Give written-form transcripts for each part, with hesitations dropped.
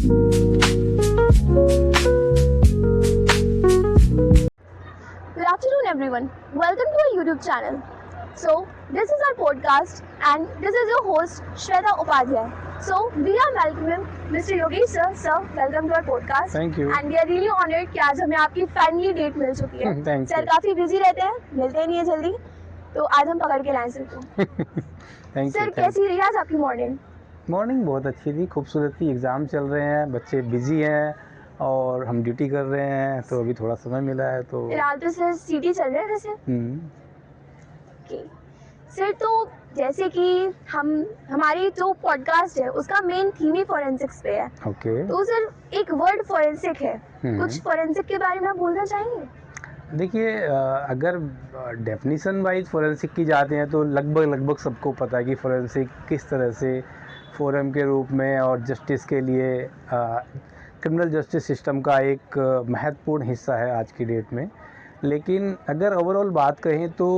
Good afternoon, everyone. Welcome to our YouTube channel. So, this is our podcast, and this is your host Shweta Upadhyay. So, we are welcoming Mr. Yogesh sir. Sir, welcome to our podcast. Thank you. And we are really honored कि आज हमें आपकी family date मिल चुकी है. Thank sir you. काफी busy रहते हैं, मिलते ही नहीं है जल्दी, तो आज हम पकड़ के लाए सर को. Thank sir you. कैसी रही आज आपकी मॉर्निंग? मॉर्निंग बहुत अच्छी थी, खूबसूरत थी। एग्ज़ाम चल रहे हैं, बच्चे बिजी हैं और हम ड्यूटी कर रहे हैं, तो अभी थोड़ा समय मिला है तो फिलहाल तो सर सीटी चल रहा है वैसे. ओके सर, तो जैसे कि हमारी जो पॉडकास्ट है उसका मेन थीम ही फॉरेंसिक्स पे है. ओके। तो सर एक वर्ड फॉरेंसिक है, कुछ फॉरेंसिक के बारे में आप बोलना चाहेंगे? देखिए, अगर डेफिनीशन वाइज फोरेंसिक की जाते हैं तो लगभग सबको पता है कि फोरेंसिक किस तरह से फोरम के रूप में और जस्टिस के लिए क्रिमिनल जस्टिस सिस्टम का एक महत्वपूर्ण हिस्सा है आज की डेट में। लेकिन अगर ओवरऑल बात करें तो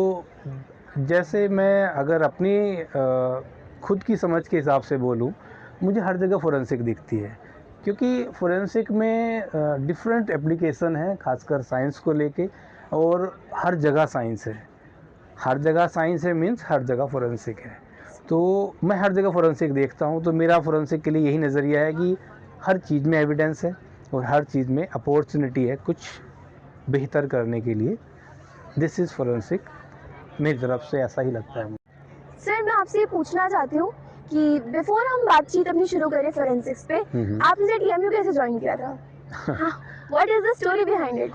जैसे मैं अगर अपनी खुद की समझ के हिसाब से बोलूं, मुझे हर जगह फोरेंसिक दिखती है, क्योंकि फोरेंसिक में डिफरेंट एप्लीकेशन है, खासकर साइंस को लेके, और हर जगह साइंस है। हर जगह साइंस है मीन्स हर जगह फोरेंसिक है। तो मैं हर जगह फोरेंसिक देखता हूँ, तो मेरा फोरेंसिक के लिए यही नज़रिया है कि हर चीज़ में एविडेंस है और हर चीज़ में अपॉर्चुनिटी है कुछ बेहतर करने के लिए। दिस इज़ फोरेंसिक, मेरी तरफ से ऐसा ही लगता है। सर मैं आपसे ये पूछना चाहती हूँ कि बिफोर हम बातचीत अपनी शुरू करें फोरेंसिक्स पे, आपने टीएमयू कैसे ज्वाइन किया था? What is the story behind it?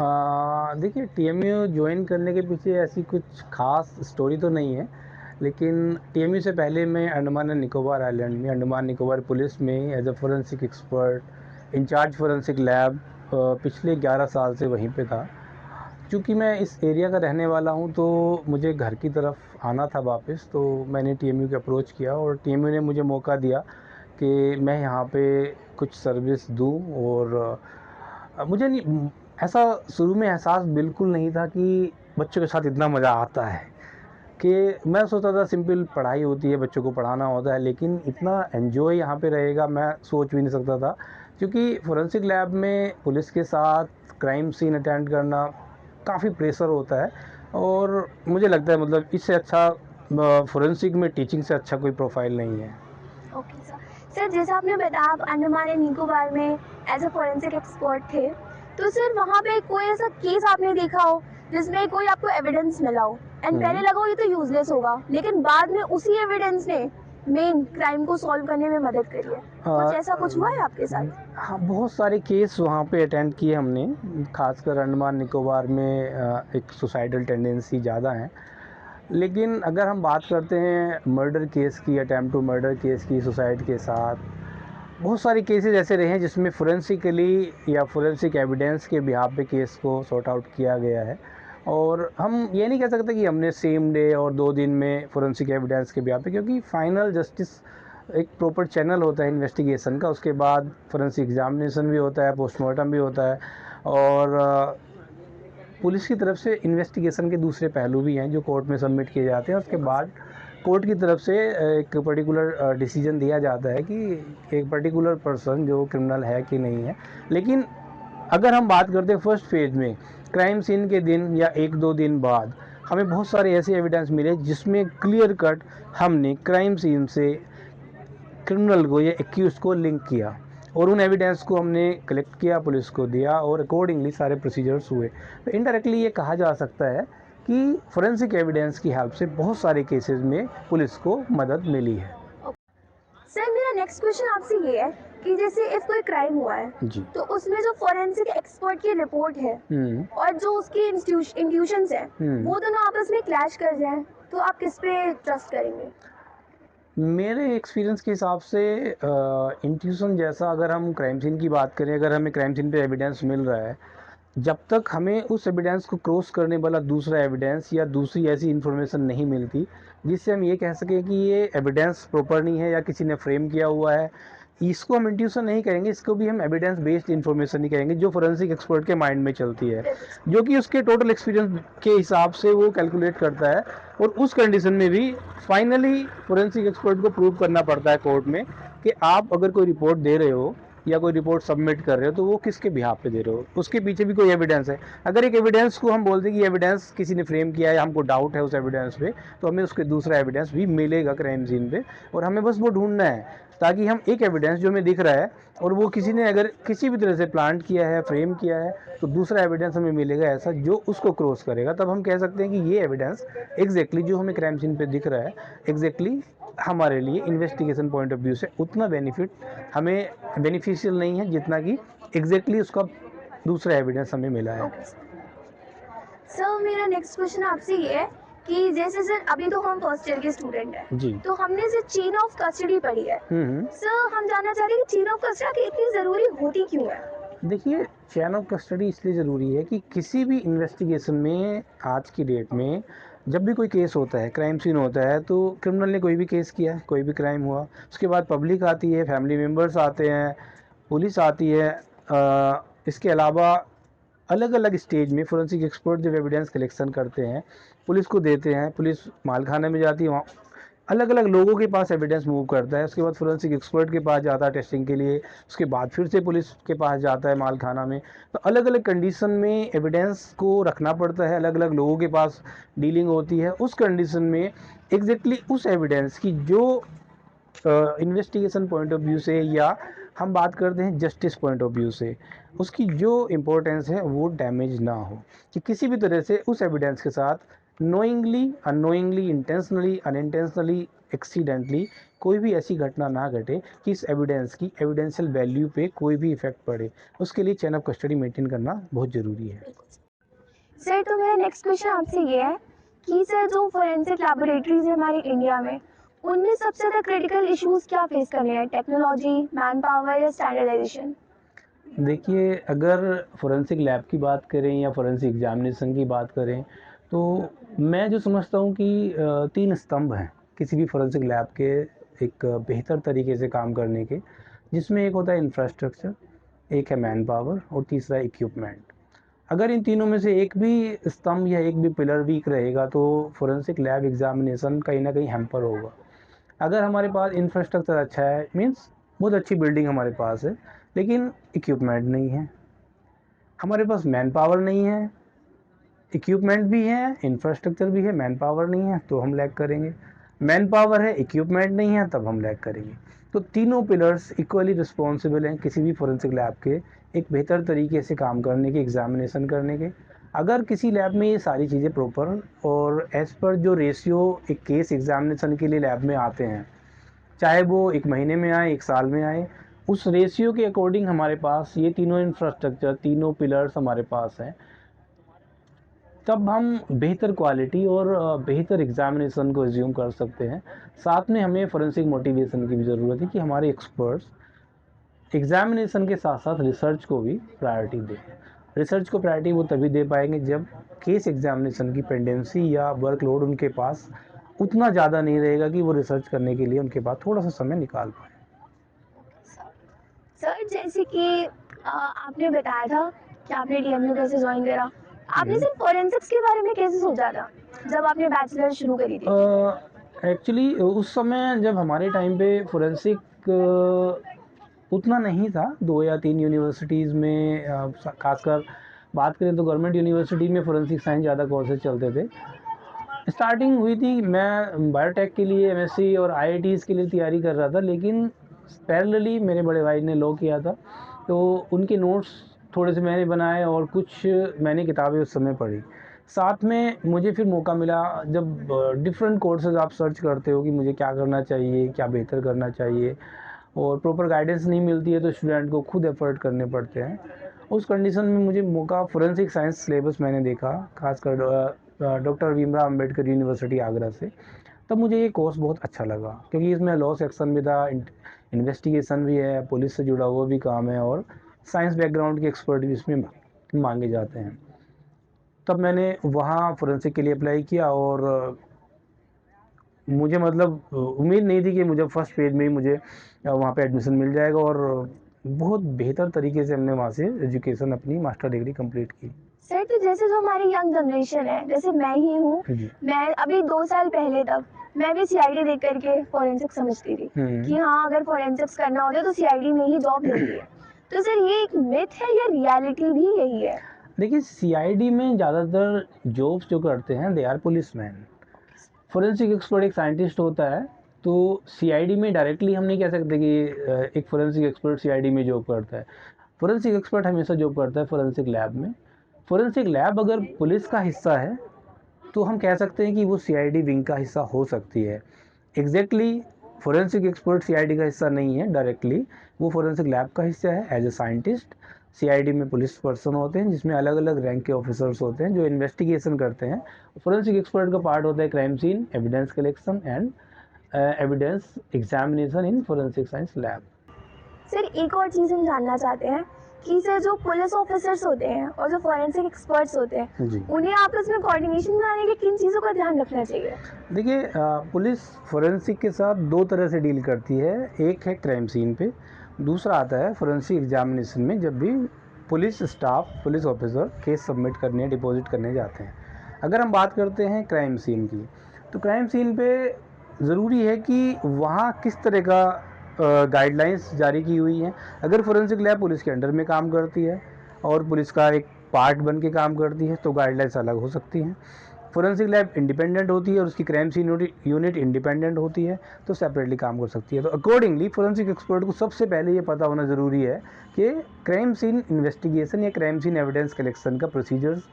देखिए, टीएमयू ज्वाइन करने के पीछे ऐसी कुछ खास स्टोरी तो नहीं है, लेकिन टीएमयू से पहले मैं अंडमान एंड निकोबार आइलैंड में, अंडमान निकोबार पुलिस में as a forensic expert incharge forensic lab पिछले 11 साल से वहीं पे था। चूँकि मैं इस एरिया का रहने वाला हूँ तो मुझे घर की तरफ आना था वापस, तो मैंने टीएमयू को अप्रोच किया और टीएमयू ने मुझे मौका दिया कि मैं यहाँ पे कुछ सर्विस दूँ। और मुझे नहीं, ऐसा शुरू में एहसास बिल्कुल नहीं था कि बच्चों के साथ इतना मज़ा आता है, कि मैं सोचता था सिंपल पढ़ाई होती है, बच्चों को पढ़ाना होता है, लेकिन इतना एन्जॉय यहाँ पे रहेगा मैं सोच भी नहीं सकता था। क्योंकि फोरेंसिक लैब में पुलिस के साथ क्राइम सीन अटेंड करना काफ़ी प्रेशर होता है, और मुझे लगता है मतलब इससे अच्छा फोरेंसिक में टीचिंग से अच्छा कोई प्रोफाइल नहीं है। Okay sir. सर जैसा आपने बताया आप अंडमान एंड निकोबार में एज अ फोरेंसिक एक्सपर्ट थे, तो सर वहाँ पे कोई ऐसा केस आपने देखा हो जिसमें कोई आपको एविडेंस मिला हो एंड पहले लगा हो ये तो यूजलेस होगा, लेकिन बाद में उसी एविडेंस ने मेन क्राइम को सॉल्व करने में मदद करी है? कुछ ऐसा कुछ हुआ है आपके साथ? हाँ, बहुत सारे केस वहाँ पे अटेंड किए हमने। खासकर अंडमान निकोबार में एक सुसाइडल टेंडेंसी ज़्यादा है, लेकिन अगर हम बात करते हैं मर्डर केस की, अटैम्प्ट टू मर्डर केस की सुसाइड के साथ, बहुत सारे केसेस ऐसे रहे हैं जिसमें फोरेंसिकली या फोरेंसिक एविडेंस के बिहाफ पे केस को सॉर्ट आउट किया गया है। और हम ये नहीं कह सकते कि हमने सेम डे और 2 दिन में फोरेंसिक एविडेंस के बिहाफ पे, क्योंकि फाइनल जस्टिस एक प्रॉपर चैनल होता है इन्वेस्टिगेशन का, उसके बाद फोरेंसिक एग्जामिनेशन भी होता है, पोस्टमार्टम भी होता है, और पुलिस की तरफ से इन्वेस्टिगेशन के दूसरे पहलू भी हैं जो कोर्ट में सबमिट किए जाते हैं। उसके बाद कोर्ट की तरफ से एक पर्टिकुलर डिसीजन दिया जाता है कि एक पर्टिकुलर पर्सन जो क्रिमिनल है कि नहीं है। लेकिन अगर हम बात करते हैं फर्स्ट फेज में, क्राइम सीन के दिन या 1-2 दिन बाद, हमें बहुत सारे ऐसे एविडेंस मिले जिसमें क्लियर कट हमने क्राइम सीन से क्रिमिनल को या एक्यूज को लिंक किया, और उन एविडेंस को हमने कलेक्ट किया, पुलिस को दिया, और अकॉर्डिंगली सारे प्रोसीजर्स हुए। तो इनडायरेक्टली ये कहा जा सकता है कि फोरेंसिक एविडेंस की हेल्प से बहुत सारे केसेस में पुलिस को मदद मिली है। सर मेरा नेक्स्ट क्वेश्चन आपसे ये है कि जैसे इफ कोई क्राइम हुआ है जी, तो उसमें जो फोरेंसिक एक्सपर्ट की रिपोर्ट है और जो उसकी इंट्यूशंस है वो दोनों आपस में क्लैश कर जाएं, तो आप किस पे ट्रस्ट करेंगे? मेरे एक्सपीरियंस के हिसाब से इंट्यूशन जैसा, अगर हम क्राइम सीन की बात करें, अगर हमें क्राइम सीन पे एविडेंस मिल रहा है, जब तक हमें उस एविडेंस को क्रॉस करने वाला दूसरा एविडेंस या दूसरी ऐसी इन्फॉर्मेशन नहीं मिलती जिससे हम ये कह सकें कि ये एविडेंस प्रॉपर नहीं है या किसी ने फ्रेम किया हुआ है, इसको हम इंट्यूशन नहीं कहेंगे, इसको भी हम एविडेंस बेस्ड इन्फॉर्मेशन ही कहेंगे, जो फोरेंसिक एक्सपर्ट के माइंड में चलती है, जो कि उसके टोटल एक्सपीरियंस के हिसाब से वो कैलकुलेट करता है। और उस कंडीशन में भी फाइनली फोरेंसिक एक्सपर्ट को प्रूव करना पड़ता है कोर्ट में कि आप अगर कोई रिपोर्ट दे रहे हो या कोई रिपोर्ट सबमिट कर रहे हो तो वो किसके बिहाफ पे दे रहे हो, उसके पीछे भी कोई एविडेंस है। अगर एक एविडेंस को हम बोलते हैं कि एविडेंस किसी ने फ्रेम किया है, हमको डाउट है उस एविडेंस पे, तो हमें उसके दूसरा एविडेंस भी मिलेगा क्राइम सीन पे, और हमें बस वो ढूंढना है, ताकि हम एक एविडेंस जो हमें दिख रहा है और वो किसी ने अगर किसी भी तरह से प्लांट किया है, फ्रेम किया है, तो दूसरा एविडेंस हमें मिलेगा ऐसा जो उसको क्रॉस करेगा। तब हम कह सकते हैं कि ये एविडेंस एग्जैक्टली जो हमें क्राइम सीन पे दिख रहा है एग्जैक्टली हमारे लिए इन्वेस्टिगेशन पॉइंट ऑफ व्यू से उतना हमें बेनिफिशियल नहीं है जितना कि एग्जैक्टली उसका दूसरा एविडेंस हमें मिला है। सर मेरा नेक्स्ट क्वेश्चन आपसे ये है कि जैसे सर अभी तो हम फर्स्ट ईयर के स्टूडेंट हैं जी। तो हमने से चेन ऑफ कस्टडी पढ़ी है। सर हम जानना चाह रहे हैं कि चेन ऑफ कस्टडी इतनी ज़रूरी होती क्यों है? देखिए, चेन ऑफ कस्टडी इसलिए ज़रूरी है कि किसी भी इन्वेस्टिगेशन में आज की डेट में जब भी कोई केस होता है, क्राइम सीन होता है, तो क्रिमिनल ने कोई भी केस किया है, कोई भी क्राइम हुआ, उसके बाद पब्लिक आती है, फैमिली मेम्बर्स आते हैं, पुलिस आती है, इसके अलावा अलग अलग स्टेज में फोरेंसिक एक्सपर्ट जब एविडेंस कलेक्शन करते हैं, पुलिस को देते हैं, पुलिस मालखाने में जाती है, वहाँ अलग अलग लोगों के पास एविडेंस मूव करता है, उसके बाद फोरेंसिक एक्सपर्ट के पास जाता है टेस्टिंग के लिए, उसके बाद फिर से पुलिस के पास जाता है मालखाना में। तो अलग अलग कंडीशन में एविडेंस को रखना पड़ता है, अलग अलग लोगों के पास डीलिंग होती है। उस कंडीशन में एग्जैक्टली उस एविडेंस की जो इन्वेस्टिगेशन पॉइंट ऑफ व्यू से या हम बात करते हैं जस्टिस पॉइंट ऑफ व्यू से, उसकी जो इम्पोर्टेंस है वो डैमेज ना हो, कि किसी भी तरह से उस एविडेंस के साथ knowingly, unknowingly, intentionally, unintentionally, accidentally कोई भी ऐसी घटना ना घटे कि इस एविडेंस की एविडेंशियल वैल्यू पे कोई भी इफेक्ट पड़े। उसके लिए चेन ऑफ कस्टडी मेंटेन करना बहुत ज़रूरी है। सर तो मेरा नेक्स्ट क्वेश्चन आपसे ये है कि सर जो फोरेंसिक लैबोरेटरीज है हमारे इंडिया में, उनमें सबसे ज़्यादा क्रिटिकल इश्यूज क्या फेस करने हैं? टेक्नोलॉजी, मैन पावर या स्टैंडर्डाइजेशन? देखिए, अगर फोरेंसिक लैब की बात करें या फोरेंसिक एग्जामिनेशन की बात करें, तो मैं जो समझता हूँ कि 3 स्तंभ हैं किसी भी फोरेंसिक लैब के एक बेहतर तरीके से काम करने के, जिसमें एक होता है इंफ्रास्ट्रक्चर, एक है मैन पावर और तीसरा इक्विपमेंट। अगर इन तीनों में से एक भी स्तंभ या एक भी पिलर वीक रहेगा तो फोरेंसिक लैब एग्जामिनेशन कहीं ना कहीं हैम्पर होगा। अगर हमारे पास इंफ्रास्ट्रक्चर अच्छा है, मीन्स बहुत अच्छी बिल्डिंग हमारे पास है, लेकिन इक्विपमेंट नहीं है, हमारे पास मैन पावर नहीं है, इक्विपमेंट भी है, इंफ्रास्ट्रक्चर भी है, मैन पावर नहीं है, तो हम लैग करेंगे। मैन पावर है, इक्विपमेंट नहीं है, तब हम लैग करेंगे। तो तीनों पिलर्स इक्वली रिस्पॉन्सिबल हैं किसी भी फोरेंसिक लैब के एक बेहतर तरीके से काम करने के, एग्जामिनेशन करने के। अगर किसी लैब में ये सारी चीज़ें प्रॉपर और एज़ पर जो रेशियो एक केस एग्जामिनेशन के लिए लैब में आते हैं, चाहे वो 1 महीने में आए, 1 साल में आए, उस रेशियो के अकॉर्डिंग हमारे पास ये तीनों इंफ्रास्ट्रक्चर, तीनों पिलर्स हमारे पास हैं, तब हम बेहतर क्वालिटी और बेहतर एग्जामिनेशन को एज्यूम कर सकते हैं। साथ में हमें फोरेंसिक मोटिवेशन की भी ज़रूरत है कि हमारे एक्सपर्ट्स एग्जामिनेशन के साथ साथ रिसर्च को भी प्रायोरिटी दें। रिसर्च को प्रायोरिटी वो तभी दे पाएंगे जब केस एग्जामिनेशन की पेंडेंसी या वर्कलोड उनके पास उतना ज़्यादा नहीं रहेगा कि वो रिसर्च करने के लिए उनके पास थोड़ा सा समय निकाल पाए। सर जैसे कि आपने बताया था कि आपने डीएमयू कैसे ज्वाइन करा, आपने सिर्फ फोरेंसिक्स के बारे में कैसे सोचा था जब आपने बैचलर शुरू करी थी? एक्चुअली उस समय जब हमारे टाइम पे फोरेंसिक उतना नहीं था, 2 या 3 यूनिवर्सिटीज़ में खासकर बात करें तो गवर्नमेंट यूनिवर्सिटी में फोरेंसिक साइंस ज़्यादा कोर्सेज चलते थे। स्टार्टिंग हुई थी, मैं बायोटेक के लिए एमएससी और आईआईटीज़ के लिए तैयारी कर रहा था, लेकिन पैरेलली मेरे बड़े भाई ने लॉ किया था, तो उनके नोट्स थोड़े से मैंने बनाए और कुछ मैंने किताबें उस समय पढ़ी। साथ में मुझे फिर मौका मिला, जब डिफरेंट कोर्सेज आप सर्च करते हो कि मुझे क्या करना चाहिए, क्या बेहतर करना चाहिए, और प्रॉपर गाइडेंस नहीं मिलती है तो स्टूडेंट को खुद एफर्ट करने पड़ते हैं। उस कंडीशन में मुझे मौका फोरेंसिक साइंस सिलेबस मैंने देखा, खासकर डॉक्टर भीमराव अम्बेडकर यूनिवर्सिटी आगरा से। तब मुझे ये कोर्स बहुत अच्छा लगा क्योंकि इसमें लॉ सेक्शन भी था, इन्वेस्टिगेशन भी है, पुलिस से जुड़ा हुआ भी काम है और साइंस बैकग्राउंड के एक्सपर्ट भी इसमें मांगे जाते हैं। तब मैंने वहाँ फोरेंसिक के लिए अप्लाई किया और मुझे मतलब उम्मीद नहीं थी कि मुझे फर्स्ट पेज में ही मुझे वहाँ पे एडमिशन मिल जाएगा, और बहुत बेहतर तरीके से हमने वहाँ से एजुकेशन अपनी मास्टर डिग्री कंप्लीट की। सर तो जैसे जो हमारी यंग जनरेशन है, जैसे मैं ही हूँ, मैं अभी 2 साल पहले तक मैं भी सीआईडी देख करके फोरेंसिक समझती थी कि हाँ अगर फोरेंसिक्स करना होता है तो सीआईडी में ही जॉब मिलती है। तो सर ये एक मिथ है या रियलिटी भी यही है? देखिए सीआईडी में ज़्यादातर जॉब्स जो करते हैं they are policeman. Forensic expert एक साइंटिस्ट होता है, तो सीआईडी में डायरेक्टली हम नहीं कह सकते कि एक फोरेंसिक एक्सपर्ट सीआईडी में जॉब करता है। फोरेंसिक एक्सपर्ट हमेशा जॉब करता है फोरेंसिक लैब में। फोरेंसिक लैब अगर पुलिस का हिस्सा है तो हम कह सकते हैं कि वो सीआईडी विंग का हिस्सा हो सकती है। एग्जैक्टली फोरेंसिक एक्सपर्ट सीआईडी का हिस्सा नहीं है डायरेक्टली, वो फोरेंसिक लैब का हिस्सा है एज ए साइंटिस्ट। सीआईडी में पुलिस पर्सन होते हैं जिसमें अलग अलग रैंक के ऑफिसर्स होते हैं जो इन्वेस्टिगेशन करते हैं। फोरेंसिक एक्सपर्ट का पार्ट होता है crime scene, evidence collection and evidence examination in forensic science lab. Sir एक और चीज़ हम जानना चाहते हैं कि सर जो पुलिस ऑफिसर्स होते हैं और जो फोरेंसिक एक्सपर्ट्स होते हैं जी उन्हें आपस में कोऑर्डिनेशन बनाने के किन चीज़ों का ध्यान रखना चाहिए? देखिए पुलिस फोरेंसिक के साथ दो तरह से डील करती है। एक है क्राइम सीन पे, दूसरा आता है फोरेंसिक एग्जामिनेशन में जब भी police staff police officer case submit करने डिपॉजिट करने जाते हैं। अगर हम बात करते हैं क्राइम सीन की, तो क्राइम सीन पे ज़रूरी है कि वहाँ किस तरह का गाइडलाइंस जारी की हुई हैं। अगर फोरेंसिक लैब पुलिस के अंडर में काम करती है और पुलिस का एक पार्ट बन के काम करती है तो गाइडलाइंस अलग हो सकती हैं। फोरेंसिक लैब इंडिपेंडेंट होती है और उसकी क्राइम सीन यूनिट इंडिपेंडेंट होती है तो सेपरेटली काम कर सकती है। तो अकॉर्डिंगली फोरेंसिक एक्सपर्ट को सबसे पहले ये पता होना ज़रूरी है कि क्राइम सीन इन्वेस्टिगेशन या क्राइम सीन एविडेंस कलेक्शन का प्रोसीजर्स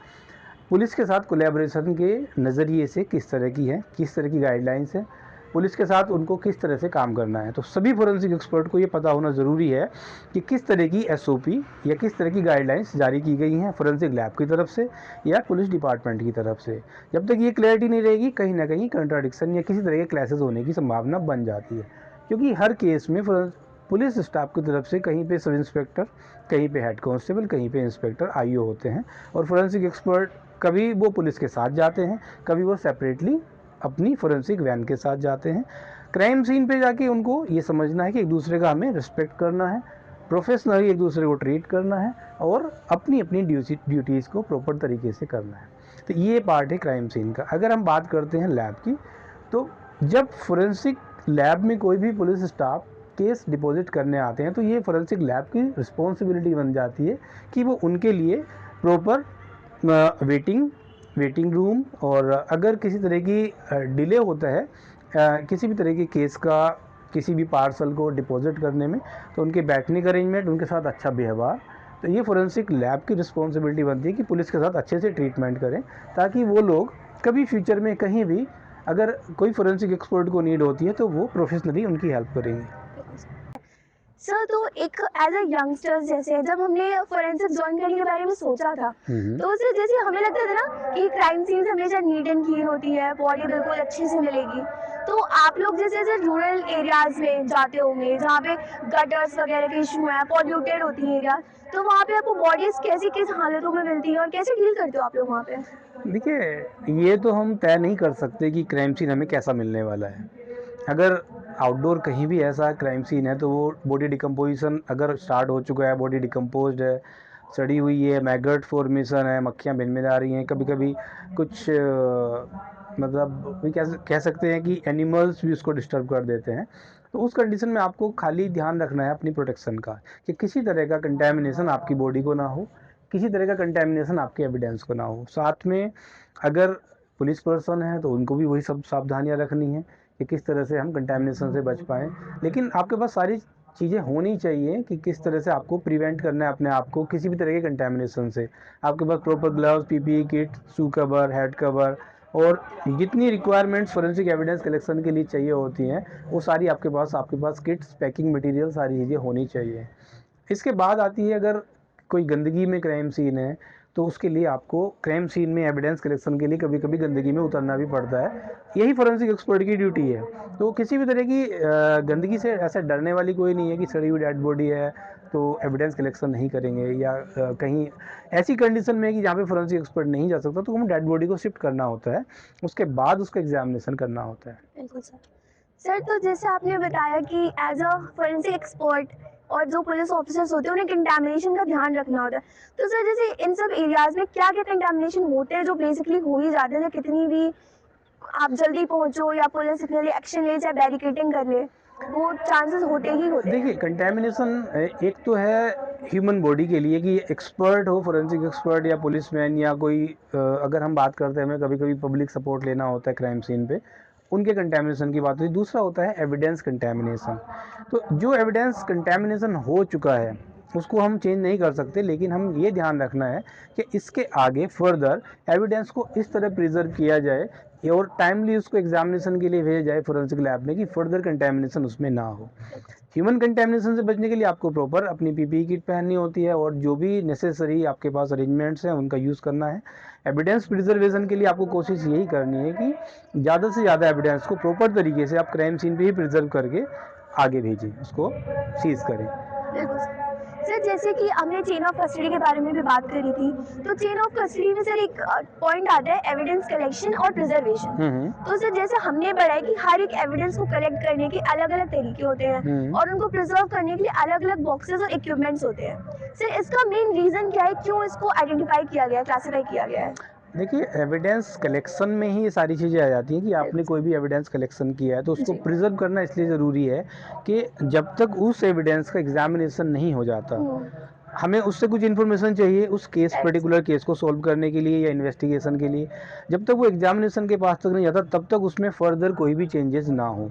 पुलिस के साथ कोलैबोरेशन के नज़रिए से किस तरह की है, किस तरह की गाइडलाइंस है, पुलिस के साथ उनको किस तरह से काम करना है। तो सभी फोरेंसिक एक्सपर्ट को ये पता होना ज़रूरी है कि किस तरह की एसओपी या किस तरह की गाइडलाइंस जारी की गई हैं फोरेंसिक लैब की तरफ से या पुलिस डिपार्टमेंट की तरफ से। जब तक ये क्लैरिटी नहीं रहेगी कहीं ना कहीं कंट्राडिक्शन या किसी तरह के क्लैशेस होने की संभावना बन जाती है, क्योंकि हर केस में पुलिस स्टाफ की तरफ से कहीं पे सब इंस्पेक्टर, कहीं पे हेड कांस्टेबल, कहीं पे इंस्पेक्टर आईओ होते हैं और फोरेंसिक एक्सपर्ट कभी वो पुलिस के साथ जाते हैं, कभी वो सेपरेटली अपनी फोरेंसिक वैन के साथ जाते हैं। क्राइम सीन पे जाके उनको ये समझना है कि एक दूसरे का हमें रिस्पेक्ट करना है, प्रोफेशनली एक दूसरे को ट्रीट करना है और अपनी अपनी ड्यूटीज़ को प्रॉपर तरीके से करना है। तो ये पार्ट है क्राइम सीन का। अगर हम बात करते हैं लैब की, तो जब फोरेंसिक लैब में कोई भी पुलिस स्टाफ केस डिपॉजिट करने आते हैं तो ये फोरेंसिक लैब की रिस्पॉन्सिबिलिटी बन जाती है कि वो उनके लिए प्रॉपर वेटिंग रूम, और अगर किसी तरह की डिले होता है किसी भी तरह के केस का किसी भी पार्सल को डिपॉजिट करने में, तो उनके बैठने का अरेंजमेंट, उनके साथ अच्छा व्यवहार, तो ये फोरेंसिक लैब की रिस्पॉन्सिबिलिटी बनती है कि पुलिस के साथ अच्छे से ट्रीटमेंट करें ताकि वो लोग कभी फ्यूचर में कहीं भी अगर कोई फोरेंसिक एक्सपर्ट को नीड होती है तो वो प्रोफेशनली उनकी हेल्प करेंगे। सर तो एक एज अ यंगस्टर जैसे जब हमने फोरेंसिक ज्वाइन करने के बारे में सोचा था तो सर जैसे हमें लगता था ना कि क्राइम सीन हमेशा नीट एंड क्लीन होती है, बॉडी बिल्कुल अच्छे से मिलेगी। तो आप लोग जैसे रूरल एरियाज में जाते होंगे जहाँ पे गटर्स वगैरह के इशू है, पॉल्यूटेड होती है एरिया, तो वहाँ पे आपको बॉडीज कैसी किस हालतों में मिलती है और कैसे डील करते हो आप लोग वहाँ पे? देखिए ये तो हम तय नहीं कर सकते कि क्राइम सीन हमें कैसा मिलने वाला है। अगर आउटडोर कहीं भी ऐसा क्राइम सीन है तो वो बॉडी डिकम्पोजिशन अगर स्टार्ट हो चुका है, बॉडी डिकम्पोज्ड है, सड़ी हुई है, मैगट फॉर्मेशन है, मक्खियाँ भिनभिन आ रही हैं, कभी कभी कुछ मतलब भी कह सकते हैं कि एनिमल्स भी उसको डिस्टर्ब कर देते हैं, तो उस कंडीशन में आपको खाली ध्यान रखना है अपनी प्रोटेक्शन का कि किसी तरह का कंटेमिनेशन आपकी बॉडी को ना हो, किसी तरह का कंटेमिनेशन आपके एविडेंस को ना हो। साथ में अगर पुलिस पर्सन है तो उनको भी वही सब सावधानियां रखनी है कि किस तरह से हम कंटेमिनेशन से बच पाएँ। लेकिन आपके पास सारी चीज़ें होनी चाहिए कि किस तरह से आपको प्रिवेंट करना है अपने आप को किसी भी तरह के कंटेमिनेशन से। आपके पास proper gloves, PPE kit, shoe cover, head cover और जितनी रिक्वायरमेंट्स फोरेंसिक एविडेंस कलेक्शन के लिए चाहिए होती हैं वो सारी आपके पास किट्स, पैकिंग मटेरियल, सारी चीज़ें होनी चाहिए। इसके बाद आती है अगर कोई गंदगी में क्राइम सीन है तो उसके लिए आपको क्राइम सीन में एविडेंस कलेक्शन के लिए कभी कभी गंदगी में उतरना भी पड़ता है। यही फोरेंसिक एक्सपर्ट की ड्यूटी है। तो किसी भी तरह की गंदगी से ऐसा डरने वाली कोई नहीं है कि सड़ी हुई डेड बॉडी है तो एविडेंस कलेक्शन नहीं करेंगे, या कहीं ऐसी कंडीशन में है कि जहाँ पे फोरेंसिक एक्सपर्ट नहीं जा सकता तो हमें डेड बॉडी को शिफ्ट करना होता है, उसके बाद उसका एग्जामिनेशन करना होता है। बिल्कुल सर तो जैसे आपने बताया कि एज अ फोरेंसिक एक्सपर्ट और जो पुलिस ऑफिसर्स होते हैं उन्हें कंटामिनेशन का ध्यान रखना होता है। तो सर जैसे इन सब एरियाज में क्या क्या कंटामिनेशन होते हैं जो बेसिकली हो ही जाते हैं, कितनी भी आप जल्दी पहुंचो या पुलिस इतने एक्शन ले चाहे बैरिकेडिंग कर ले? वो चांसेस होते ही होते हैं। देखिए कंटेमिनेशन एक तो है ह्यूमन बॉडी के लिए कि एक्सपर्ट हो, फोरेंसिक एक्सपर्ट या पुलिसमैन या कोई अगर हम बात करते हैं, हमें कभी कभी पब्लिक सपोर्ट लेना होता है क्राइम सीन पे, उनके कंटेमिनेशन की बात हुई। दूसरा होता है एविडेंस कंटेमिनेशन। तो जो एविडेंस कंटेमिनेशन हो चुका है उसको हम चेंज नहीं कर सकते, लेकिन हम ये ध्यान रखना है कि इसके आगे फर्दर एविडेंस को इस तरह प्रिजर्व किया जाए और टाइमली उसको एग्जामिनेशन के लिए भेजा जाए फोरेंसिक लैब में कि फर्दर कंटेमिनेशन उसमें ना हो। ह्यूमन कंटेमिनेशन से बचने के लिए आपको प्रॉपर अपनी पीपीई किट पहननी होती है और जो भी नेसेसरी आपके पास अरेंजमेंट्स हैं उनका यूज़ करना है। एविडेंस प्रिजर्वेशन के लिए आपको कोशिश यही करनी है कि ज़्यादा से ज़्यादा एविडेंस को प्रॉपर तरीके से आप क्राइम सीन पे ही प्रिजर्व करके आगे भेजें, उसको सीज करें। बिल्कुल सर, जैसे कि हमने चेन ऑफ कस्टडी के बारे में भी बात करी थी, तो चेन ऑफ कस्टडी में सर एक पॉइंट आता है एविडेंस कलेक्शन और प्रिजर्वेशन। तो सर जैसे हमने पढ़ा है कि हर एक एविडेंस को कलेक्ट करने के अलग अलग तरीके होते हैं और उनको प्रिजर्व करने के लिए अलग अलग बॉक्सेस और इक्विपमेंट्स होते हैं। सर इसका मेन रीजन क्या है, क्यों इसको आइडेंटिफाई किया गया है, क्लासिफाई किया गया है? देखिए एविडेंस कलेक्शन में ही ये सारी चीज़ें आ जाती हैं कि आपने कोई भी एविडेंस कलेक्शन किया है तो उसको जी। प्रिजर्व करना इसलिए ज़रूरी है कि जब तक उस एविडेंस का एग्जामिनेशन नहीं हो जाता, हमें उससे कुछ इन्फॉर्मेशन चाहिए उस केस पर्टिकुलर केस को सॉल्व करने के लिए या इन्वेस्टिगेशन के लिए। जब तक वो एग्जामिनेशन के पास तक नहीं जाता तब तक उसमें फर्दर कोई भी चेंजेस ना हो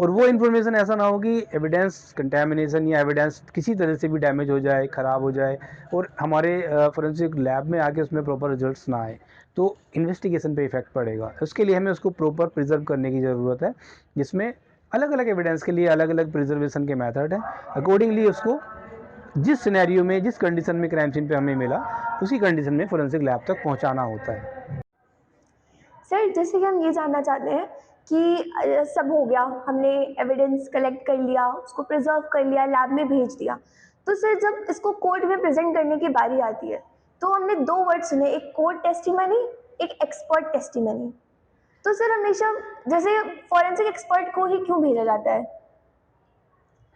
और वो इन्फॉर्मेशन ऐसा ना हो कि एविडेंस कंटेमिनेशन या एविडेंस किसी तरह से भी डैमेज हो जाए, ख़राब हो जाए और हमारे फोरेंसिक लैब में आके उसमें प्रॉपर रिजल्ट्स ना आए, तो इन्वेस्टिगेशन पे इफेक्ट पड़ेगा। उसके लिए हमें उसको प्रॉपर प्रिजर्व करने की ज़रूरत है, जिसमें अलग अलग एविडेंस के लिए अलग अलग प्रिजर्वेशन के मेथड हैं। अकॉर्डिंगली उसको जिस सिनेरियो में, जिस कंडीशन में क्राइम सीन पे हमें मिला, उसी कंडीशन में फोरेंसिक लैब तक पहुंचाना होता है। सर जैसे कि हम ये जानना चाहते हैं कि सब हो गया, हमने एविडेंस कलेक्ट कर लिया, उसको प्रिजर्व कर लिया, लैब में भेज दिया, तो सर जब इसको कोर्ट में प्रेजेंट करने की बारी आती है तो हमने दो वर्ड सुने, एक कोर्ट टेस्टिमनी, एक एक्सपर्ट टेस्टिमनी। तो सर हमेशा जैसे फॉरेंसिक एक्सपर्ट को ही क्यों भेजा जाता है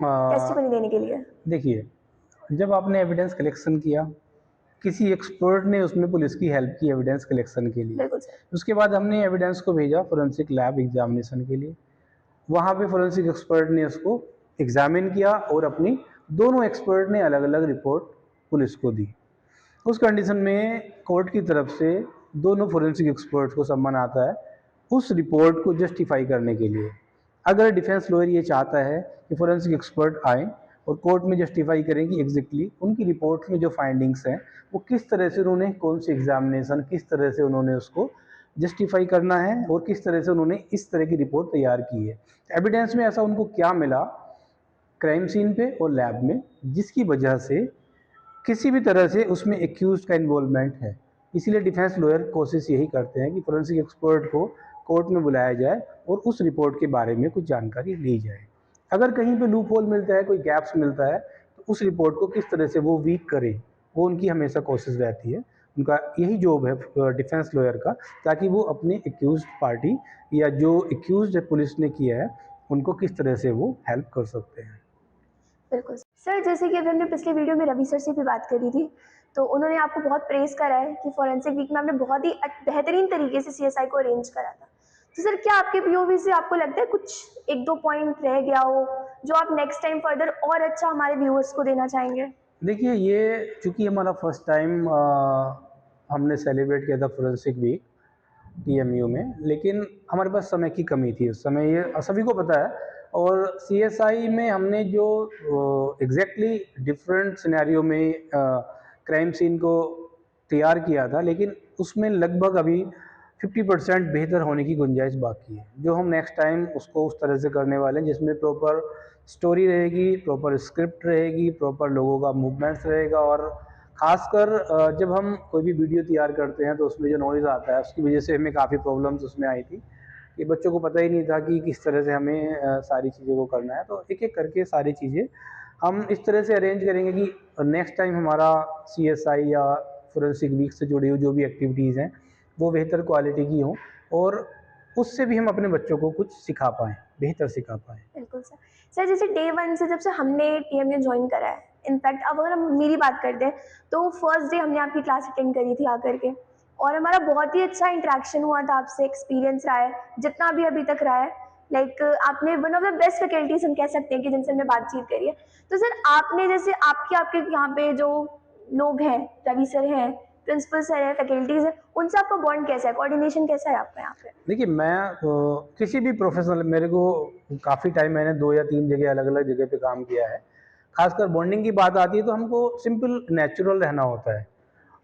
टेस्टिमनी देने के लिए? देखिए जब आपने एविडेंस कलेक्शन किया, किसी एक्सपर्ट ने उसमें पुलिस की हेल्प की एविडेंस कलेक्शन के लिए, बिल्कुल सर। उसके बाद हमने एविडेंस को भेजा फोरेंसिक लैब एग्जामिनेशन के लिए। वहाँ पे फोरेंसिक एक्सपर्ट ने उसको एग्जामिन किया और अपनी दोनों एक्सपर्ट ने अलग अलग रिपोर्ट पुलिस को दी। उस कंडीशन में कोर्ट की तरफ से दोनों फोरेंसिक एक्सपर्ट्स को सम्मान आता है उस रिपोर्ट को जस्टिफाई करने के लिए। अगर डिफेंस लॉयर ये चाहता है कि फोरेंसिक एक्सपर्ट आए और कोर्ट में जस्टिफाई करें कि एग्जैक्टली उनकी रिपोर्ट में जो फाइंडिंग्स हैं वो किस तरह से उन्होंने, कौन सी एग्जामिनेशन, किस तरह से उन्होंने उसको जस्टिफाई करना है और किस तरह से उन्होंने इस तरह की रिपोर्ट तैयार की है, एविडेंस में ऐसा उनको क्या मिला क्राइम सीन पे और लैब में, जिसकी वजह से किसी भी तरह से उसमें एक्यूज का इन्वॉल्वमेंट है। इसीलिए डिफेंस लॉयर कोशिश यही करते हैं कि फोरेंसिक एक्सपर्ट को कोर्ट में बुलाया जाए और उस रिपोर्ट के बारे में कुछ जानकारी ली जाए। अगर कहीं पे लूप होल मिलता है, कोई गैप्स मिलता है, तो उस रिपोर्ट को किस तरह से वो वीक करें, वो उनकी हमेशा कोशिश रहती है। उनका यही जॉब है डिफेंस लॉयर का, ताकि वो अपने एक्यूज पार्टी या जो एक्यूज पुलिस ने किया है उनको किस तरह से वो हेल्प कर सकते हैं। बिल्कुल सर, जैसे कि अभी हमने पिछले वीडियो में रवि सर से भी बात करी थी, तो उन्होंने आपको बहुत प्रेज़ करा है कि फॉरेंसिक वीक में आपने बहुत ही बेहतरीन तरीके से सीएसआई को अरेंज करा था। तो सर क्या आपके पीओवी से आपको लगता है कुछ एक दो पॉइंट रह गया हो जो आप नेक्स्ट टाइम फर्दर और अच्छा हमारे व्यूअर्स को देना चाहेंगे? देखिए ये चूँकि हमारा फर्स्ट टाइम हमने सेलिब्रेट किया था फोरेंसिक वीक टीएमयू में, लेकिन हमारे पास समय की कमी थी उस समय, ये सभी को पता है। और सीएसआई में हमने जो एग्जैक्टली डिफरेंट सिनेरियो में क्राइम सीन को तैयार किया था, लेकिन उसमें लगभग अभी 50% बेहतर होने की गुंजाइश बाकी है, जो हम नेक्स्ट टाइम उसको उस तरह से करने वाले हैं जिसमें प्रॉपर स्टोरी रहेगी, प्रॉपर स्क्रिप्ट रहेगी, प्रॉपर लोगों का मूवमेंट्स रहेगा। और ख़ासकर जब हम कोई भी वीडियो तैयार करते हैं तो उसमें जो नॉइज़ आता है उसकी वजह से हमें काफ़ी प्रॉब्लम्स उसमें आई थी कि बच्चों को पता ही नहीं था कि किस तरह से हमें सारी चीज़ों को करना है। तो एक एक करके सारी चीज़ें हम इस तरह से अरेंज करेंगे कि नेक्स्ट टाइम हमारा सीएसआई या फोरेंसिक वीक से जुड़ी हुई जो भी एक्टिविटीज़ हैं वो बेहतर क्वालिटी की हों और उससे भी हम अपने बच्चों को कुछ सिखा पाएँ, बेहतर सिखा पाएँ। बिल्कुल सर। सर जैसे डे 1 से जब से हमने टीएमयू जॉइन करा है, इनफैक्ट अब अगर हम मेरी बात करते हैं तो फर्स्ट डे हमने आपकी क्लास अटेंड करी थी आकर के, और हमारा बहुत ही अच्छा इंटरेक्शन हुआ था आपसे, एक्सपीरियंस रहा है जितना भी अभी तक रहा है। लाइक आपने one of the best faculties हम कह सकते हैं कि जिनसे हमने बातचीत करी है। तो सर आपने जैसे आपके आपके यहाँ पे जो लोग हैं, रवि सर हैं, प्रिंसिपल सर है, फैकल्टीज है, उनसे आपका बॉन्ड कैसा है, कोऑर्डिनेशन कैसा है आपका यहाँ पे? देखिए मैं किसी भी प्रोफेशनल, मेरे को काफ़ी टाइम मैंने 2 या 3 जगह अलग अलग जगह पे काम किया है। खासकर बॉन्डिंग की बात आती है तो हमको सिंपल नेचुरल रहना होता है।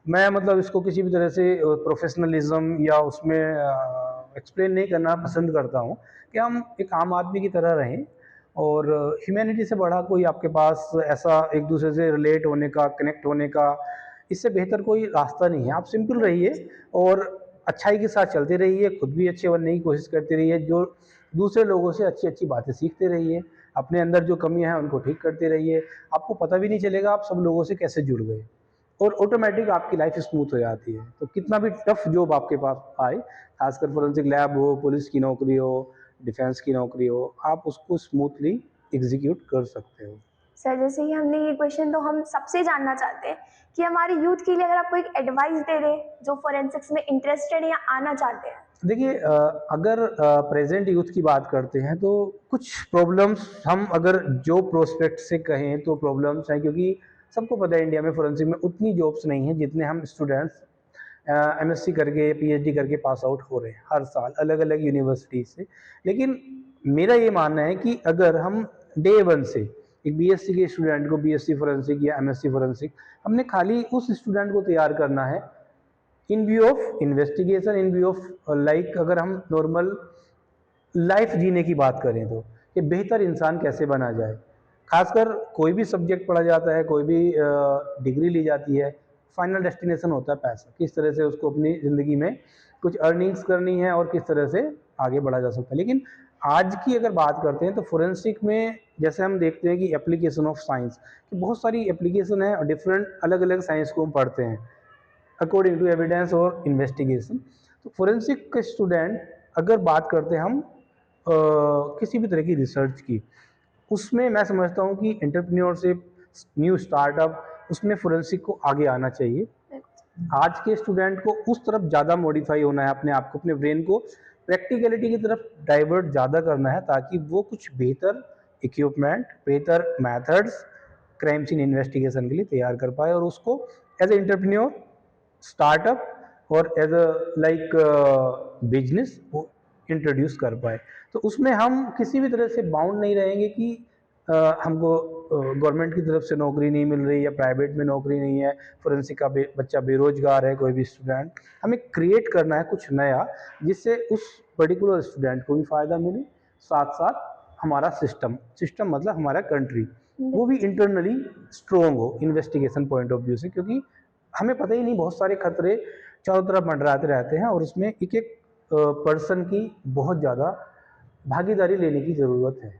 मैं मतलब इसको किसी भी तरह से प्रोफेशनलिज्म या उसमें एक्सप्लेन नहीं करना पसंद करता हूँ कि हम एक आम आदमी की तरह रहें, और ह्यूमैनिटी से बढ़ा कोई आपके पास ऐसा एक दूसरे से रिलेट होने का, कनेक्ट होने का, इससे बेहतर कोई रास्ता नहीं है। आप सिंपल रहिए और अच्छाई के साथ चलते रहिए, खुद भी अच्छे बनने की कोशिश करते रहिए, जो दूसरे लोगों से अच्छी अच्छी बातें सीखते रहिए, अपने अंदर जो कमियां हैं उनको ठीक करते रहिए। आपको पता भी नहीं चलेगा आप सब लोगों से कैसे जुड़ गए, और ऑटोमेटिक आपकी लाइफ स्मूथ हो जाती है। तो कितना भी टफ जॉब आपके पास आए, खासकर फोरेंसिक लैब हो, पुलिस की नौकरी हो, डिफेंस की नौकरी हो, आप उसको स्मूथली एग्जीक्यूट कर सकते हो। सर जैसे कि हमने ये क्वेश्चन तो हम सबसे जानना चाहते हैं कि हमारे यूथ के लिए अगर आप कोई एडवाइस दे दें जो फोरेंसिक्स में इंटरेस्टेड है या आना चाहते हैं। देखिए अगर प्रेजेंट यूथ की बात करते हैं तो कुछ प्रॉब्लम्स हम अगर जॉब प्रोस्पेक्ट से कहें तो प्रॉब्लम्स हैं, क्योंकि सबको पता है इंडिया में फोरेंसिक में उतनी जॉब्स नहीं हैं जितने हम स्टूडेंट्स एमएससी करके, पीएचडी करके पास आउट हो रहे हैं हर साल अलग अलग यूनिवर्सिटी से। लेकिन मेरा ये मानना है कि अगर हम डे वन से एक बीएससी के स्टूडेंट को बीएससी फोरेंसिक या एमएससी फोरेंसिक, हमने खाली उस स्टूडेंट को तैयार करना है इन view of investigation, in view of like अगर हम नॉर्मल लाइफ जीने की बात करें तो कि बेहतर इंसान कैसे बना जाए। खासकर कोई भी सब्जेक्ट पढ़ा जाता है, कोई भी डिग्री ली जाती है, फाइनल डेस्टिनेशन होता है पैसा, किस तरह से उसको अपनी ज़िंदगी में कुछ अर्निंग्स करनी है और किस तरह से आगे बढ़ा जा सकता है। लेकिन आज की अगर बात करते हैं तो फोरेंसिक में जैसे हम देखते हैं कि एप्लीकेशन ऑफ साइंस की बहुत सारी एप्लीकेशन है और डिफरेंट अलग अलग साइंस को हम पढ़ते हैं अकॉर्डिंग टू एविडेंस और इन्वेस्टिगेशन। तो फोरेंसिक के स्टूडेंट अगर बात करते हैं हम किसी भी तरह की रिसर्च की, उसमें मैं समझता हूँ कि एंटरप्रेन्योरशिप, न्यू स्टार्टअप, उसमें फोरेंसिक को आगे आना चाहिए। आज के स्टूडेंट को उस तरफ ज़्यादा मॉडिफाई होना है, अपने आप को, अपने ब्रेन को प्रैक्टिकलिटी की तरफ डाइवर्ट ज़्यादा करना है, ताकि वो कुछ बेहतर इक्विपमेंट, बेहतर मेथड्स क्राइम सीन इन्वेस्टिगेशन के लिए तैयार कर पाए, और उसको एज ए एंटरप्रेन्योर, स्टार्टअप और एज अ लाइक बिजनेस वो इंट्रोड्यूस कर पाए। तो उसमें हम किसी भी तरह से बाउंड नहीं रहेंगे कि हमको गवर्नमेंट की तरफ से नौकरी नहीं मिल रही या प्राइवेट में नौकरी नहीं है, फोरेंसिक का बच्चा बेरोजगार है, कोई भी स्टूडेंट, हमें क्रिएट करना है कुछ नया जिससे उस पर्टिकुलर स्टूडेंट को भी फ़ायदा मिले, साथ साथ हमारा सिस्टम, सिस्टम मतलब हमारा कंट्री, वो भी इंटरनली स्ट्रोंग हो इन्वेस्टिगेशन पॉइंट ऑफ व्यू से। क्योंकि हमें पता ही नहीं, बहुत सारे खतरे चारों तरफ मंडराते रहते हैं और उसमें एक एक पर्सन की बहुत ज़्यादा भागीदारी लेने की ज़रूरत है।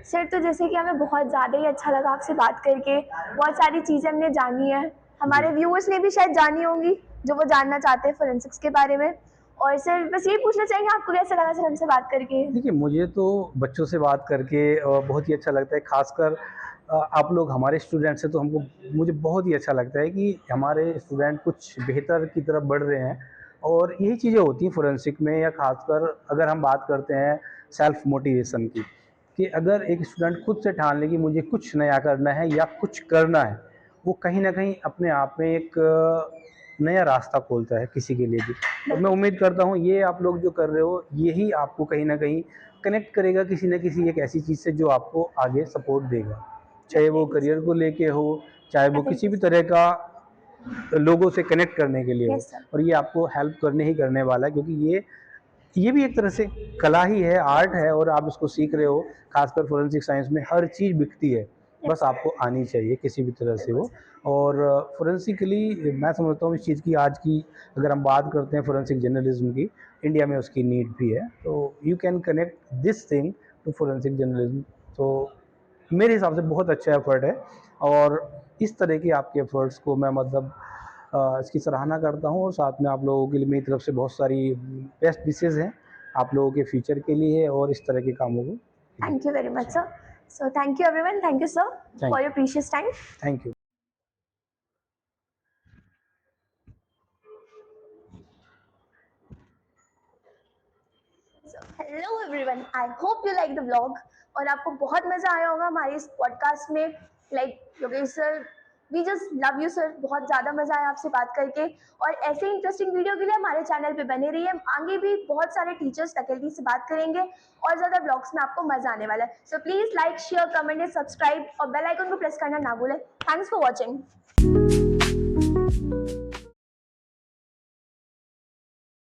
सर तो जैसे कि हमें बहुत ज़्यादा ही अच्छा लगा आपसे बात करके, बहुत सारी चीज़ें हमने जानी है, हमारे जी व्यूअर्स ने भी शायद जानी होंगी जो वो जानना चाहते हैं फोरेंसिक्स के बारे में। और सर बस यही पूछना चाहेंगे आपको कैसा लगा सर हमसे बात करके? देखिए, मुझे तो बच्चों से बात करके बहुत ही अच्छा लगता है। खासकर आप लोग हमारे स्टूडेंट्स हैं तो हमको, मुझे बहुत ही अच्छा लगता है कि हमारे स्टूडेंट कुछ बेहतर की तरफ बढ़ रहे हैं। और यही चीज़ें होती हैं फोरेंसिक में, या खासकर अगर हम बात करते हैं सेल्फ मोटिवेशन की, कि अगर एक स्टूडेंट खुद से ठान ले कि मुझे कुछ नया करना है या कुछ करना है, वो कहीं न कहीं अपने आप में एक नया रास्ता खोलता है किसी के लिए भी। और मैं उम्मीद करता हूँ ये आप लोग जो कर रहे हो, यही आपको कहीं न कहीं कनेक्ट करेगा किसी न किसी एक ऐसी चीज़ से जो आपको आगे सपोर्ट देगा। चाहे वो करियर को लेके हो, चाहे वो किसी भी तरह का लोगों से कनेक्ट करने के लिए हो, यस सर। और ये आपको हेल्प करने ही करने वाला है, क्योंकि ये भी एक तरह से कला ही है, आर्ट है, और आप इसको सीख रहे हो। खासकर फोरेंसिक साइंस में हर चीज़ बिकती है, बस आपको आनी चाहिए किसी भी तरह से वो। और फोरेंसिकली मैं समझता हूँ इस चीज़ की, आज की अगर हम बात करते हैं फोरेंसिक जर्नलिज्म की, इंडिया में उसकी नीड भी है। तो you can connect this thing to forensic journalism. तो मेरे हिसाब से बहुत अच्छा एफर्ट है, और इस तरह के आपके एफर्ट्स को मैं मतलब इसकी सराहना करता हूँ। और साथ में आप लोगों के लिए मेरी तरफ से बहुत सारी बेस्ट विशेज़ हैं आप लोगों के फ्यूचर के लिए और इस तरह के कामों को। Thank you very much, sir. So thank you everyone. Thank you, sir, thank for you, your precious time. Thank you. So, hello everyone, I hope you like the vlog. और आपको बहुत मज़ा आया होगा हमारे इस पॉडकास्ट में। Yogesh sir, we just love you sir, बहुत ज़्यादा मज़ा आया आपसे बात करके। और ऐसे इंटरेस्टिंग वीडियो के लिए हमारे चैनल पे बने रहिए। आगे भी बहुत सारे टीचर्स फैकल्टी से बात करेंगे और ज़्यादा ब्लॉग्स में आपको मज़ा आने वाला है। So please like, share, comment and subscribe और बेल आइकन को प्रेस करना ना भूलें। Thanks for watching.